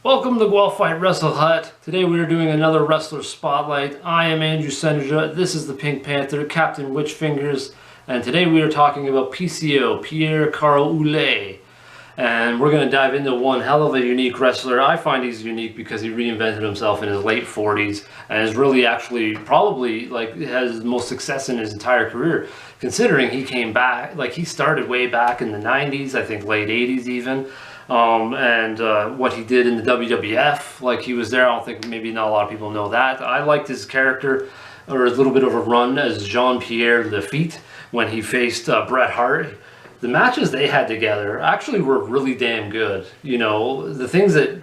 Welcome to Guelph Fight Wrestle Hut. Today we are doing another wrestler spotlight. I am Andrew Sennedra. This is the Pink Panther, Captain Witchfingers, and today we are talking about PCO, Pierre Carl Ouellet. And we're going to dive into one hell of a unique wrestler. I find he's unique because he reinvented himself in his late 40s and is really actually probably has the most success in his entire career, considering he came back, he started way back in the 90s, I think late 80s even. What he did in the WWF, he was there. I don't think maybe not a lot of people know that. I liked his character, or a little bit of a run as Jean-Pierre Lafitte when he faced Bret Hart. The matches they had together actually were really damn good. You know, the things that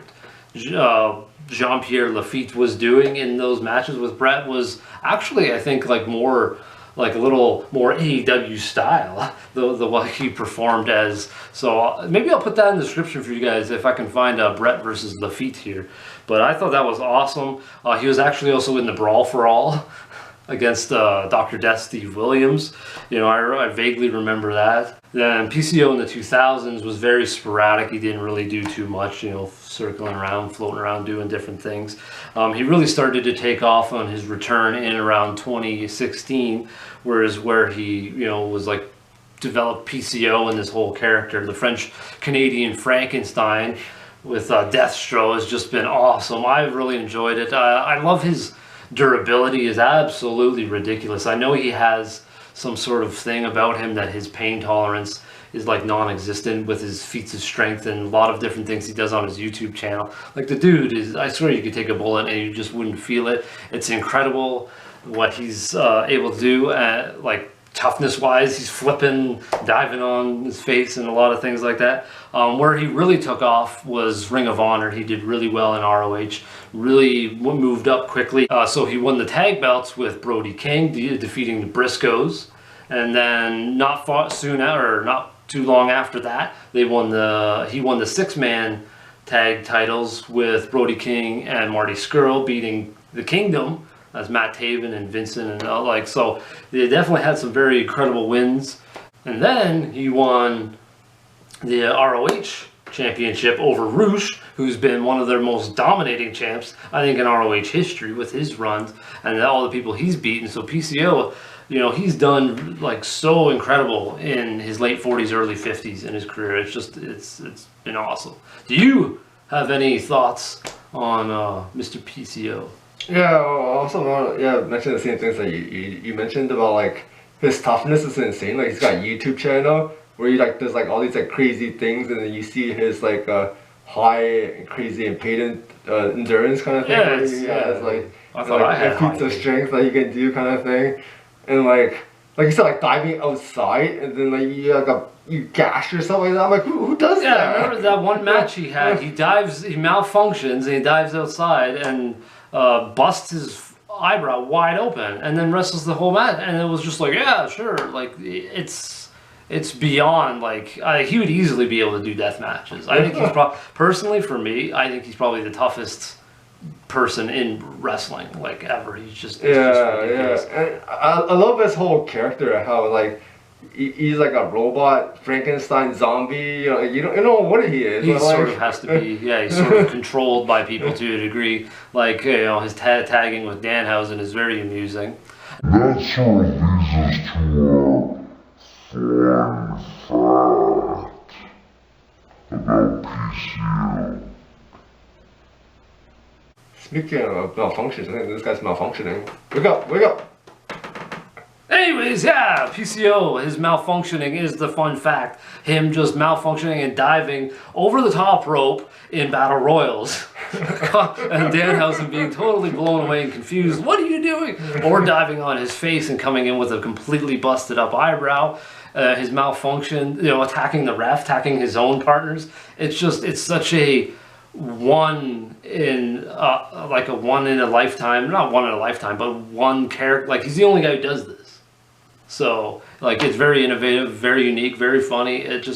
Jean-Pierre Lafitte was doing in those matches with Bret was actually, I think, a little more AEW style, the way he performed as. So maybe I'll put that in the description for you guys if I can find Bret versus Lafitte here. But I thought that was awesome. He was actually also in the Brawl for All against Dr. Death Steve Williams. You know, I vaguely remember that. Then PCO in the 2000s was very sporadic. He didn't really do too much, you know, circling around, floating around, doing different things. He really started to take off on his return in around 2016, where he, you know, was developed PCO and this whole character. The French-Canadian Frankenstein with Deathstroke has just been awesome. I've really enjoyed it. I love his durability is absolutely ridiculous. I know he has some sort of thing about him that his pain tolerance is non-existent with his feats of strength and a lot of different things he does on his YouTube channel. The dude is, I swear you could take a bullet and you just wouldn't feel it. It's incredible what he's able to do, toughness wise. He's flipping, diving on his face and a lot of things like that. Where he really took off was Ring of Honor. He did really well in ROH, really moved up quickly. So he won the tag belts with Brody King, defeating the Briscoes. And then not too long after that, he won the six-man tag titles with Brody King and Marty Scurll, beating the Kingdom as Matt Taven and Vincent and so they definitely had some very incredible wins. And then he won the ROH championship over Roosh, who's been one of their most dominating champs, I think, in ROH history with his runs and all the people he's beaten. So PCO, you know, he's done so incredible in his late 40s, early 50s in his career. It's been awesome. Do you have any thoughts on Mr. PCO? Yeah, I also want to mention the same things that you mentioned about his toughness is insane. He's got a YouTube channel where he does all these crazy things, and then you see his high, crazy, impedant endurance kind of thing. I thought I had feats of strength that he can do kind of thing, and like you said, diving outside, and then you gash yourself like that. I'm who does that? Yeah, I remember that one match he had. He malfunctions, and he dives outside and busts his eyebrow wide open, and then wrestles the whole match. And it was just yeah, sure. It's beyond he would easily be able to do death matches. I think he's personally, for me, I think he's probably the toughest person in wrestling ever. He's just ridiculous. And I love his whole character, how he's like a robot Frankenstein zombie. You don't know what he is. He sort of has to be. Yeah, he's sort of controlled by people to a degree. His tagging with Danhausen is very amusing. That sort of leads us to a fun fact about PCO. Speaking of malfunctions, I think this guy's malfunctioning. Wake up! Anyways, yeah, PCO, his malfunctioning is the fun fact. Him just malfunctioning and diving over the top rope in battle royals. And Danhausen being totally blown away and confused. What are you doing? Or diving on his face and coming in with a completely busted up eyebrow. His malfunction, attacking the ref, attacking his own partners. It's such a one in a lifetime, not one in a lifetime, but one character. He's the only guy who does this. So it's very innovative, very unique, very funny. It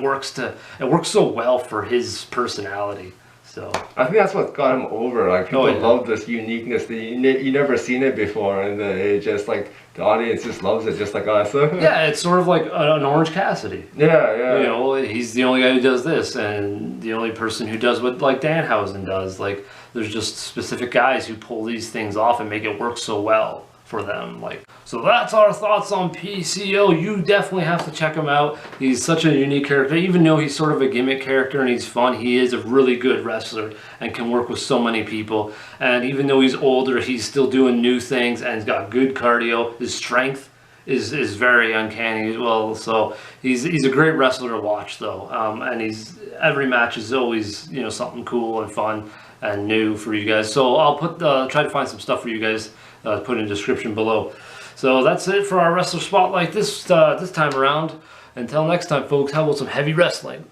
works so well for his personality. So I think that's what got him over. Like people yeah. love this uniqueness that you never seen it before, and it just like the audience just loves it, just like us. Yeah, it's sort of like an Orange Cassidy. Yeah. You know, he's the only guy who does this, and the only person who does what like Danhausen does. Like, there's just specific guys who pull these things off and make it work so well for them. Like, so that's our thoughts on PCO. You definitely have to check him out. He's such a unique character. Even though he's sort of a gimmick character and he's fun, he is a really good wrestler and can work with so many people. And even though he's older, he's still doing new things and he's got good cardio. His strength is very uncanny as well. So he's a great wrestler to watch though. And every match is always, you know, something cool and fun and new for you guys. So I'll put try to find some stuff for you guys, put in the description below. So that's it for our wrestler spotlight this time around. Until next time, folks, how about some heavy wrestling?